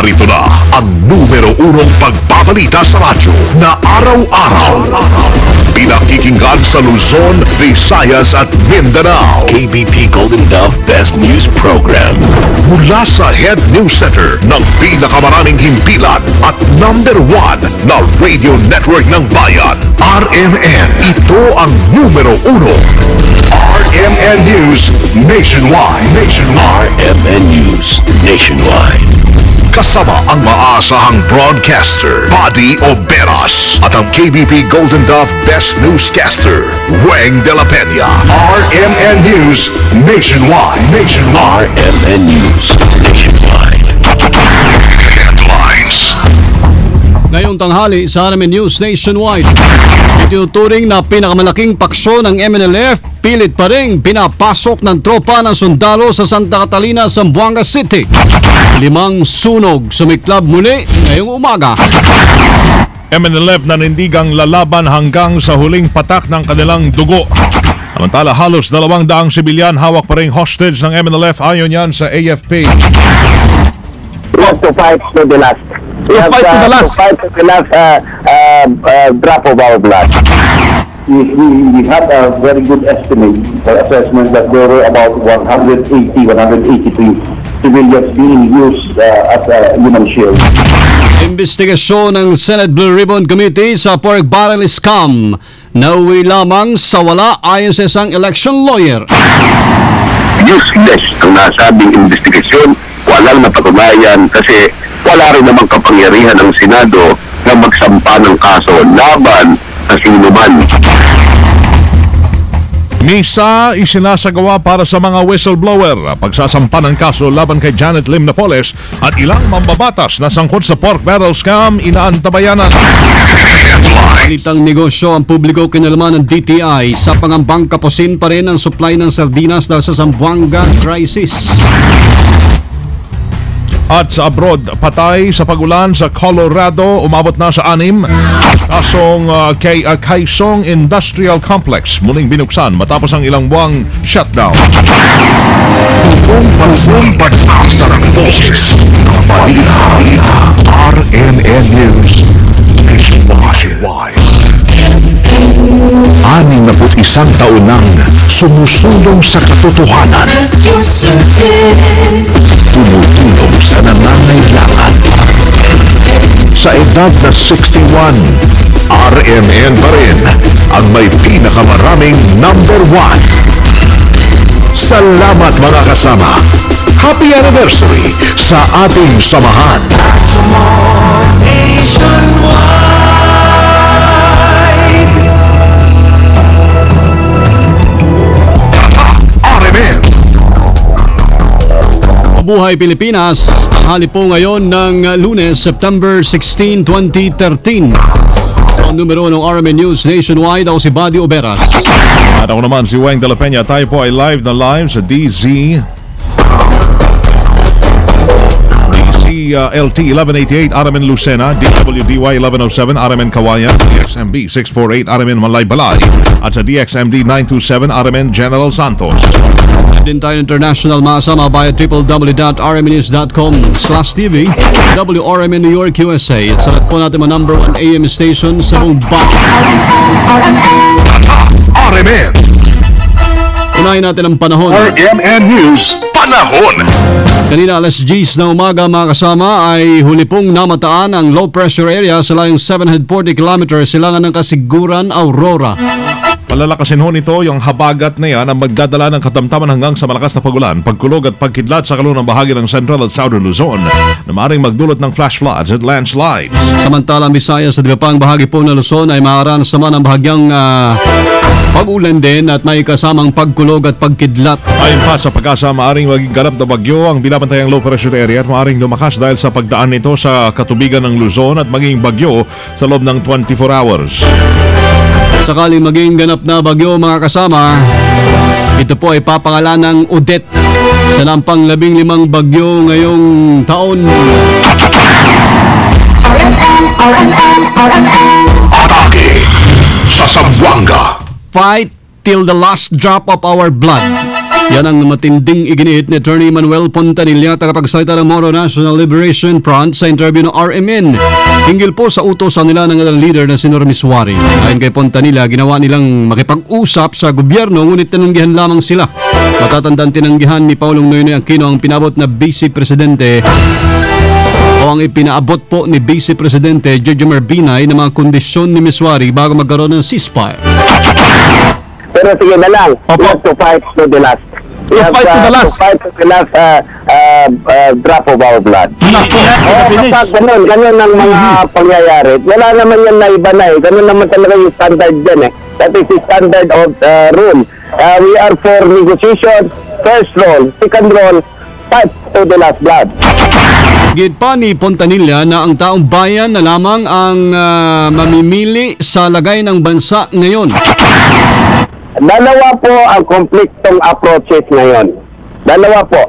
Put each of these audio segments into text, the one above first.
Narito na ang numero 1 pagbabalita sa radyo na araw-araw. Pinakikinggan sa Luzon, Visayas at Mindanao. KBP Golden Dove Best News Program. Mula sa Head News Center ng pinakamaraming himpilan at number 1 na radio network ng bayan, RMN. Ito ang numero 1. RMN News Nationwide. RMN News Nationwide. Kasama ang maasahang broadcaster, Buddy Oberas, at ang KBP Golden Dove Best Newscaster, Weng de la Peña. RMN News Nationwide. RMN News Nationwide. Headlines. Ngayong tanghali sa RMN News Nationwide, itinuturing na pinakamalaking pakso ng MNLF, pilit pa rin pinapasok ng tropa ng sundalo sa Santa Catalina, Zamboanga City. 5 sunog sumiklab muli ngayong umaga. MNLF nanindigang lalaban hanggang sa huling patak ng kanilang dugo. Samantala, halos 200 sibilyan hawak pa rin hostage ng MNLF ayon yan sa AFP. We have to fight to the last. We have to fight to the last drop of our blood. We had a very good estimate for assessment that there were about 183 civilians being used as a human shield. Investigasyon ng Senate Blue Ribbon Committee sa pork barrel scam nauwi lamang sa wala ayon sa isang election lawyer. Useless ang nasabing investigasyon, walang napatunayan kasi wala rin namang kapangyarihan ng Senado na magsampa ng kaso laban sa sino man. Misa isinasagawa para sa mga whistleblower. Pagsasampa ng kaso laban kay Janet Lim Napoles at ilang mambabatas na sangkot sa pork barrel scam inaantabayanan. Balitang negosyo ang publiko kinalaman ng DTI sa pangambang kapusin pa rin ang supply ng sardinas dahil sa Zamboanga crisis. At sa abroad, patay sa pagulan sa Colorado, umabot na sa 6. Kasong kay Kaisong Industrial Complex muling binuksan matapos ang ilang buwang shutdown. Buong pansong pagsasarang boses ng balita. RMN News Nationwide. 61 taon nang sumusulong sa katotohanan. Tumutulong sa nangangailangan. Sa edad na 61, RMN pa rin ang may pinakamaraming number 1. Salamat mga kasama. Happy anniversary sa ating samahan. Buhay Pilipinas, tanghali po ngayon ng Lunes, September 16, 2013. Ang numero ng RMN News Nationwide, ako si Buddy Oberas. At ako naman si Weng de la Peña. Tayo po ay live sa LT 1188 RMN Lucena, DWDY 1107 RMN Kawayan, DXMB 648 RMN Malaybalay, at sa DXMD 927 RMN General Santos. Din tayo international masama via www.rmnews.com/tv, WRMN New York, USA. Salat po natin ang number 1 AM station sa buong bayan. RMN. Unahin natin ang panahon. RMN News Panahon. Kanina alas 10 na umaga mga kasama ay huli pong namataan ang low pressure area sa layong 740 kilometers silangan ng Kasiguran, Aurora. Palalakasin ho nito yung habagat na yan ang magdadala ng katamtaman hanggang sa malakas na pagulan, pagkulog at pagkidlat sa kalunang bahagi ng Central at Southern Luzon na maaaring magdulot ng flash floods at landslides. Samantalang Visayas sa iba pang bahagi po ng Luzon ay maaranas naman ang bahagyang pag-ulan din at may kasamang pagkulog at pagkidlat. Ayon pa sa Pag-asa, maaaring maging ganap na bagyo ang binabantayang low pressure area at maaaring lumakas dahil sa pagdaan nito sa katubigan ng Luzon at maging bagyo sa loob ng 24 hours. Sakaling maging ganap na bagyo mga kasama, ito po ay papangalan ng Odette sa nampang 15 bagyo ngayong taon. Atake sa Zamboanga. Fight till the last drop of our blood. Yan ang matinding iginiit ni Attorney Manuel Pontanilla, tagapagsalita ng Moro National Liberation Front sa interview ng RMN. Hinggil po sa utosan nila ng leader na si Norm Miswari. Ayon kay Pontanilla, ginawa nilang makipag-usap sa gobyerno ngunit tinanggihan lamang sila. Matatandang tinanggihan ni Paulong Noynoy Aquino ang pinabot na Vice Presidente o ang ipinaabot po ni Vice Presidente Jejomar Binay ng mga kondisyon ni Miswari bago magkaroon ng ceasefire. Pero sige na lang, we have to fight to the last. We have to fight to the last drop of our blood. Kapag ganun ang mga pangyayari, wala naman yan na iba na eh. Ganun naman talaga yung standard dyan eh. That is the standard of rule. We are for negotiation, first role, second role, fight to the last blood. Gid pa ni Pontanilla na ang taong bayan na lamang ang mamimili sa lagay ng bansa ngayon. Dalawa po ang konfliktong approaches ngayon. Dalawa po.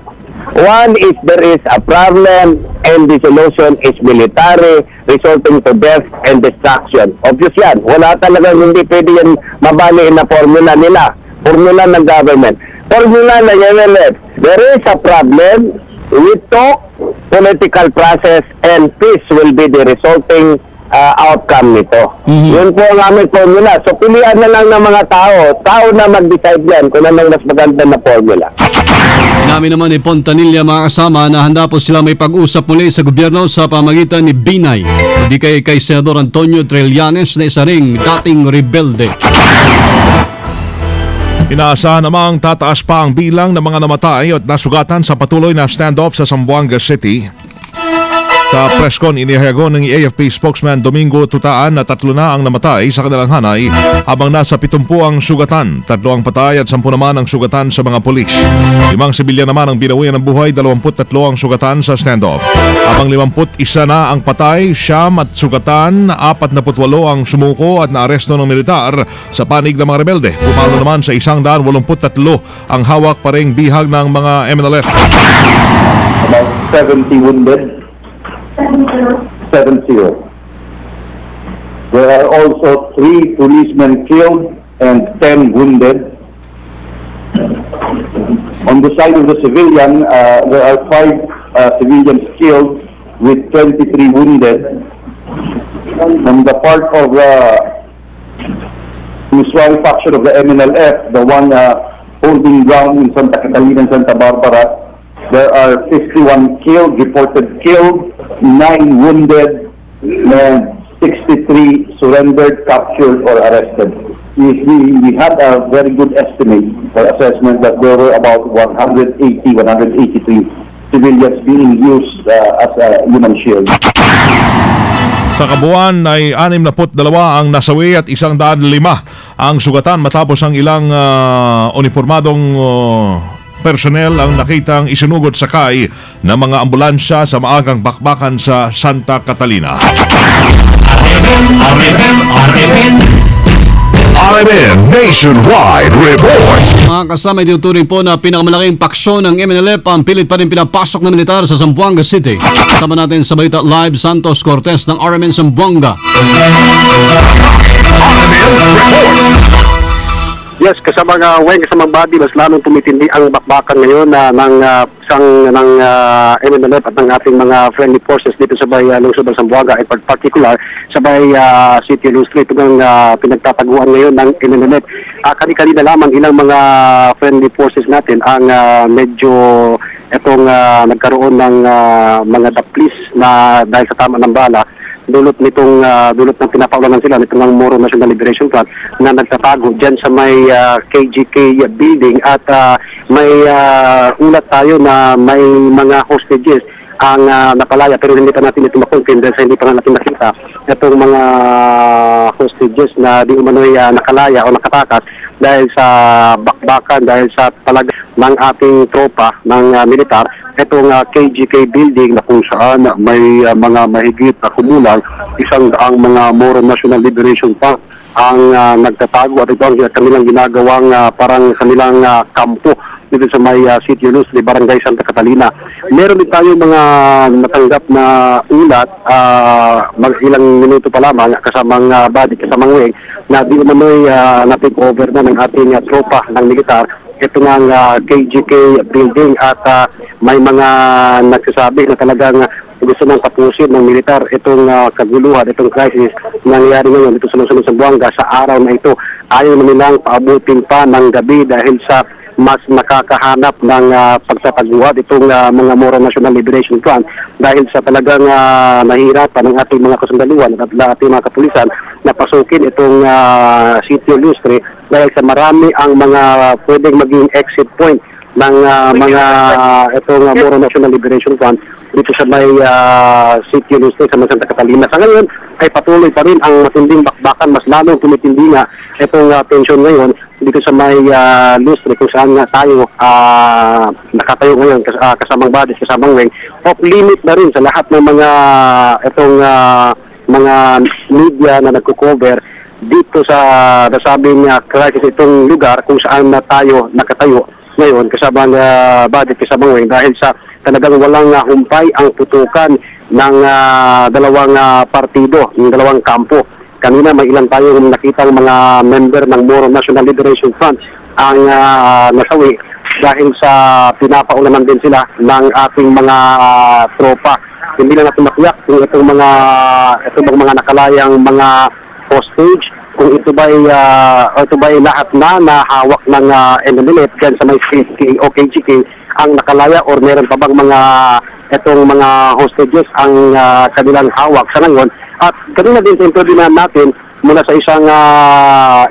One is there is a problem and the solution is military resulting to death and destruction. Obvious yan. Wala talaga, hindi pwede yan mabali na formula nila. Formula ng government. Formula ng MLF. There is a problem. We talk, political process and peace will be the resulting outcome nito. Yun po ang aming formula. So pilihan na lang ng mga tao na mag-decide yan kung anong mas maganda na formula. Namin naman ni Pontanilla mga kasama na handa po sila may pag-usap muli sa gobyerno sa pamagitan ni Binay o di kay Senador Antonio Trillanes na isa ring dating rebelde. Inaasahan namang tataas pa ang bilang ng mga namatay at nasugatan sa patuloy na standoff sa Zamboanga City. Sa presscon, inihayagon ng AFP spokesman Domingo Tutaan na 3 na ang namatay sa kanilang hanay habang nasa 70 ang sugatan. 3 ang patay at 10 naman ang sugatan sa mga pulis. 5 sibilyan naman ang binawian ng buhay, 23 ang sugatan sa standoff. Habang 51 na ang patay, 9 at sugatan, 48 ang sumuko at naaresto ng militar sa panig ng mga rebelde. Pumalo naman sa 183 ang hawak pa ring bihag ng mga MNLF. About 70 wounded. 70. There are also 3 policemen killed and 10 wounded. On the side of the civilian, there are 5 civilians killed with 23 wounded. On the part of the Miswari faction of the MNLF, the one holding ground in Santa Catalina and Santa Barbara, there are 51 killed, reported killed, 9 wounded, and 63 surrendered, captured, or arrested. We had a very good estimate for assessment that there were about 183 civilians being used as a human shield. Sa kabuuan ay 62 ang nasawi at 105 ang sugatan matapos ang ilang uniformadong personnel ang nakitang isinugod sakay ng mga ambulansya sa maagang bakbakan sa Santa Catalina. RMN Nationwide Reports. Mga kasama, itinuturing po na pinakamalaking paksyon ng MNLF ang pilit pa rin pinapasok ng militar sa Zamboanga City. Kasama natin sa Balita Live, Santos Cortez ng RMN Zamboanga. RMN Report. Yes, kasamang body, mas lamang tumitindi ang bakbakan ngayon ng MNLF at ng ating mga friendly forces dito sa lungsod ng Zamboanga, at particular sa City Illustre. Ito ng pinagtataguan ngayon ng MNLF. Kani-kanina lamang ilang mga friendly forces natin ang medyo nagkaroon ng mga daplis na dahil sa tama ng bala. Dulot ng pinapaulanan sila nitong Moro National Liberation Front na nagtatago dyan sa may KGK building, at may ulat tayo na may mga hostages ang napalaya, pero hindi pa natin ito makonfirm dahil hindi pa natin nakita itong mga hostages na di umano'y nakalaya o nakatakas dahil sa bakbakan, dahil sa palag ng ating tropa ng militar. Itong KGK building na kung saan may mga mahigit na kumulang 100 mga Moro National Liberation Front ang nagtatago, at ito ang kanilang ginagawang parang kanilang kampo dito sa may City Illustre, Barangay Santa Catalina. Meron din tayo mga natanggap na ulat ilang minuto pa lamang kasamang body, kasamang wing, na di umano'y na-take over na ng ating tropa ng militar ito ng KGK building at may mga nagsasabi na talagang gusto nang tapusin ng militar itong kaguluhan, itong crisis nangyayari ngayon dito sa Luzon, Zamboanga sa araw na ito. Ayaw na nilang paabutin pa ng gabi dahil sa mas nakakahanap ng pagtataguan itong mga Moro National Liberation Front dahil sa talagang nahihirapan ng ating mga kasundaluhan at ating mga kapulisan na pasukin itong Sitio Lustre dahil sa marami ang mga pwedeng maging exit point ng mga itong Moro National Liberation Front dito sa may Sitio Lustre sa Santa Catalina. Sa ngayon ay patuloy pa rin ang matinding bakbakan, mas lalong tumitindi nga itong tension ngayon dito sa may Lustre kung saan nga tayo nakatayo ngayon kasamang Badis, kasamang Weng. Off limit na rin sa lahat ng mga itong mga media na nagko-cover dito sa nasabing crisis itong lugar kung saan na tayo nakatayo ngayon kasamang Badis, kasamang Weng dahil sa talagang walang humpay ang putukan ng dalawang partido, ng dalawang kampo. Kanina may ilan tayong nakitang mga member ng Moro National Liberation Front ang nasawi dahil sa pinapaulanan din sila ng ating mga tropa. Hindi na natin matiyak kung itong mga nakalayang mga hostage, kung ito ba'y lahat na nahawak ng MNLF dyan sa may CK o KGK ang nakalaya or meron pa bang mga itong mga hostages ang kanilang hawak sa ngayon. At kanina din interview natin mula sa isang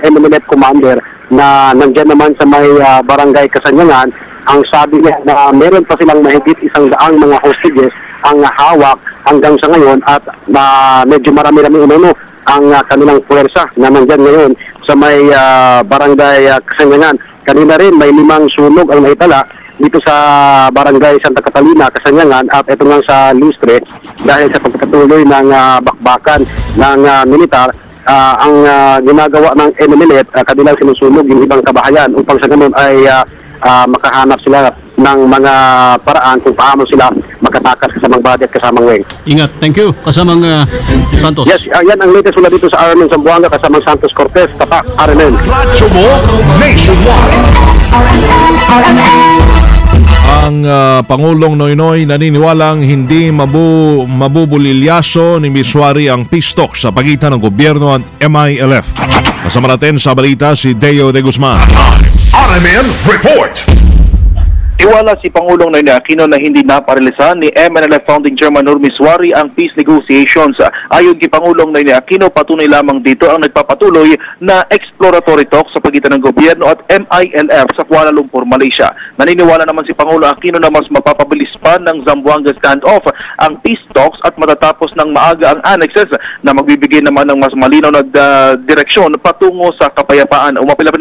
MNLF commander na nandyan naman sa may barangay Kasanyangan, ang sabi niya na meron pa silang mahigit 100 mga hostages ang hawak hanggang sa ngayon at medyo marami-rami umano ang kanilang puwersa na nandyan ngayon sa may barangay Kasanyangan. Kanina rin may 5 sunog ang naitala dito sa barangay Santa Catalina, Kasanyangan at ito nga sa Lustre dahil sa pagpatuloy ng bakbakan ng militar. Ang ginagawa ng MNLF, kanilang sinusunog yung ibang kabahayan upang sa ganun ay makahanap sila ng mga paraan kung paano sila makatakas kasamang Badis, kasamang Weng. Ingat. Thank you. Kasamang Santos. Yes, yan ang latest mula dito sa RMN Zamboanga kasamang Santos Cortez, Tapak, RMN. Radyo mo nationwide. Ang Pangulong Noynoy naniniwalang hindi mabubulilyaso ni Miswari ang peace talks sa pagitan ng gobyerno at MILF. Kasama natin sa balita si Deo de Guzman. RMN Report. Tiwala si Pangulong Noynoy Aquino na hindi naparalisan ni MNLF Founding Chairman Nur Miswari ang peace negotiations. Ayon kay Pangulong Noynoy Aquino, patunay lamang dito ang nagpapatuloy na exploratory talks sa pagitan ng gobyerno at MILF sa Kuala Lumpur, Malaysia. Naniniwala naman si Pangulong Aquino na mas mapapabilis pa ng Zamboanga standoff ang peace talks at matatapos ng maaga ang annexes na magbibigay naman ng mas malinaw na direksyon patungo sa kapayapaan. Umapila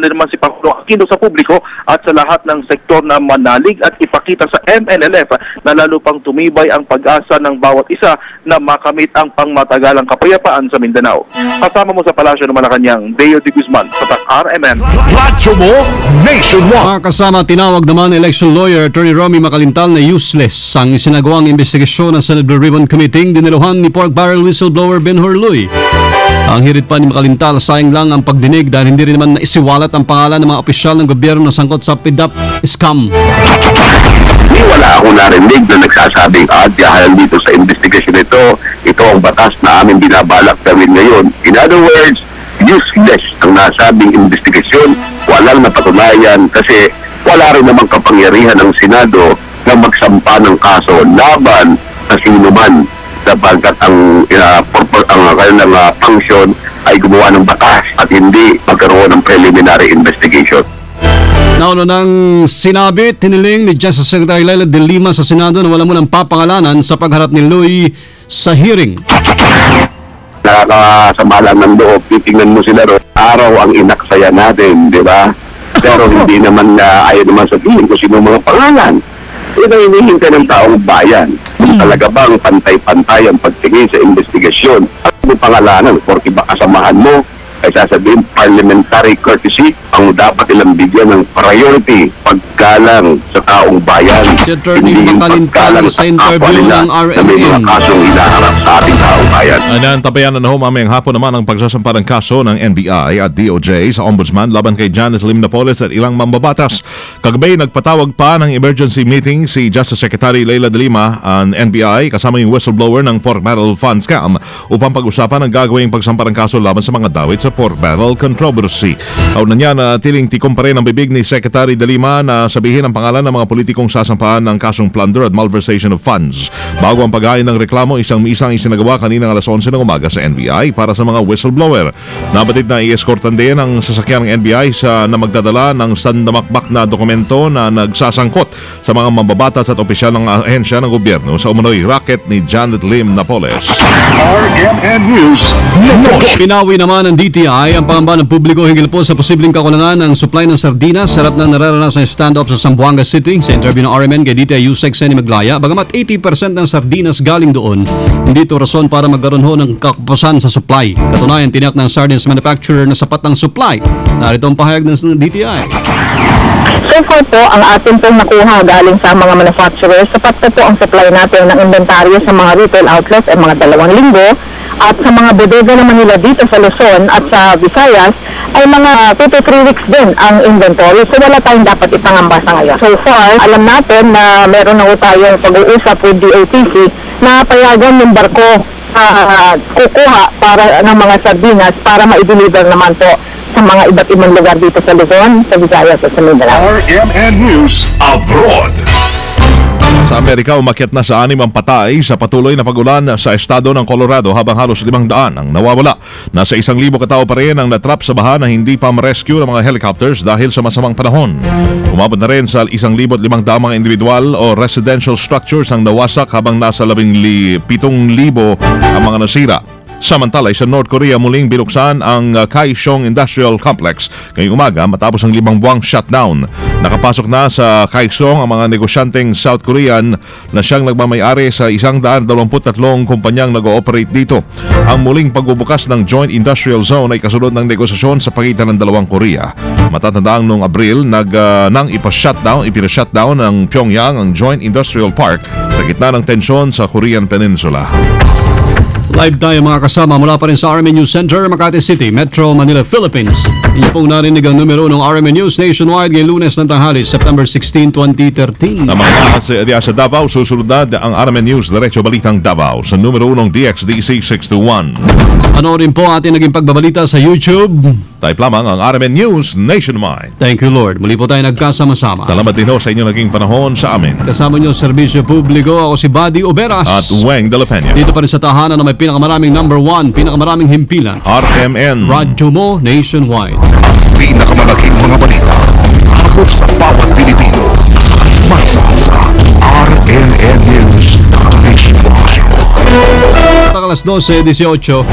na naman si Pangulong Aquino sa publiko at sa lahat ng sektor na manalig at ipakita sa MNLF na lalo pang tumibay ang pag-asa ng bawat isa na makamit ang pangmatagalang kapayapaan sa Mindanao. Kasama mo sa Palasyo ng Malacanang, Deo de Guzman, sa RMN. Radyo mo nationwide. Kasama tinawag naman election lawyer Attorney Romy Macalintal na useless ang isinagawang investigasyon ng Senate Blue Ribbon Committee diniluhan ni pork barrel whistleblower Ben Horluy. Ang hirit pa ni Macalintal, sayang lang ang pagdinig dahil hindi rin naman naisiwalat ang pangalan ng mga opisyal ng gobyerno na sangkot sa PDAP scam. Wala ako narinig na nagsasabing dahil dito sa investigasyon ito ang batas na aming binabalak gawin ngayon. In other words, useless ang nasabing investigasyon, walang napatunayan kasi wala rin namang kapangyarihan ng Senado na magsampa ng kaso laban sa sino man sapagkat ang kanilang function ay gumawa ng batas at hindi magkaroon ng preliminary investigation. Nauna nang sinabi, tiniling ni Justice Secretary Leila de Lima sa Senado na wala mo ng papangalanan sa pagharap ni Luy sa hearing. Nakakasama lang ng loob, titingnan mo sila ro, araw ang inaksaya natin, di ba? Pero hindi naman ayaw naman sabihin kung sino mga pangalan. Ito hinihintay ng taong bayan. Talaga bang pantay-pantay ang pagtingin sa investigasyon at mo pangalanan? Porque baka samahan mo, ay sasabihin parliamentary courtesy ang dapat ilang bigyan ng priority paggalang sa taong bayan. Si Attorney Hindi yung Macalintal paggalang sa kapwa interview nila ng na may mga RMN. kasong hinaharap sa ating taong bayan. Nantabayan na ho mamayang hapon naman ang pagsasampa ng kaso ng NBI at DOJ sa Ombudsman laban kay Janet Lim Napoles at ilang mambabatas. Kagabi nagpatawag pa ng emergency meeting si Justice Secretary Leila de Lima ang NBI kasama yung whistleblower ng pork barrel fund scam upang pag-usapan ang gagawing pagsampa ng kaso laban sa mga dawit sa pork barrel controversy. Kaunan niya na tiling tikom pa rin ang bibig ni Secretary de Lima na sabihin ang pangalan ng mga politikong sasampahan ng kasong plunder at malversation of funds. Bago ang paghain ng reklamo, isang isinagawa kaninang alas 11 ng umaga sa NBI para sa mga whistleblower. Nabatid na i-escortan din ang sasakyan ng NBI na magdadala ng sandamakbak na dokumento na nagsasangkot sa mga mambabatas at opisyal ng ahensya ng gobyerno sa umano'y racket ni Janet Lim Napoles. RMN News Network. Pinawi naman ng DTI ang pangamba ng publiko hinggil po sa posibleng kakulangan ng supply ng sardinas sa harap ng nararanasan stand-up sa Zamboanga City. Sa interview ng RMN kay DTI Yusek Seni Maglaya, bagamat 80% ng sardinas galing doon, hindi ito rason para magkaroon ho ng kakupasan sa supply. Katunayan, tiniyak ng sardines manufacturer na sapat ng supply. Narito ang pahayag ng DTI. So far po, ang atin pong nakuha galing sa mga manufacturers, sapat na po ang supply natin ng inventaryo sa mga retail outlets ay mga 2 linggo. At sa mga bodega naman nila dito sa Luzon at sa Visayas ay mga 2 to 3 weeks din ang inventory. So wala tayong dapat ipangamba sa ngayon. So far, alam natin na meron na tayong pag-uusap with DOTC na payagan yung barko kukuha para ng mga sardinas para ma-deliver naman po sa mga iba't ibang lugar dito sa Luzon, sa Visayas at sa Mindanao. RMN News Abroad. Sa Amerika, umakyat na sa 6 ang patay sa patuloy na pag-ulan sa estado ng Colorado habang halos 500 ang nawawala. Nasa 1,000 katao pa rin ang natrap sa baha na hindi pa ma-rescue ng mga helicopters dahil sa masamang panahon. Umabot na rin sa 1,500 mga individual o residential structures ang nawasak habang nasa 17,000 ang mga nasira. Samantala, sa North Korea muling binuksan ang Kaesong Industrial Complex ngayong umaga matapos ang 5 buwang shutdown. Nakapasok na sa Kaesong ang mga negosyanteng South Korean na siyang nagmamayari sa 123 kumpanyang nag-ooperate dito. Ang muling pagbubukas ng Joint Industrial Zone ay kasunod ng negosasyon sa pagitan ng dalawang Korea. Matatandaan noong Abril nang ipina-shutdown ng Pyongyang ang Joint Industrial Park sa gitna ng tensyon sa Korean Peninsula. Live tayo mga kasama mula pa rin sa RMN News Center, Makati City, Metro Manila, Philippines. Inyo pong narinig ang numero ng RMN News Nationwide ngayong Lunes ng tanghali, September 16, 2013. Namang sa Davao, susunod na ang RMN News Diretso Balitang Davao sa numero 1 DXDC 621. Panoorin po ating naging pagbabalita sa YouTube. Type lamang ang RMN News Nationwide. Thank you Lord. Muli po tayo nagkasama-sama. Salamat din ho sa inyong naging panahon sa amin. Kasama nyo Serbisyo Publiko, ako si Buddy Oberas. At Weng de la Peña. Dito pa rin sa tahanan na may pinakamaraming number 1, pinakamaraming himpilan. RMN. Radyo mo Nationwide. Pinakamalaking mga balita abot sa bawat Pilipino. Masa sa RMN News Nationwide. At alas 12:18.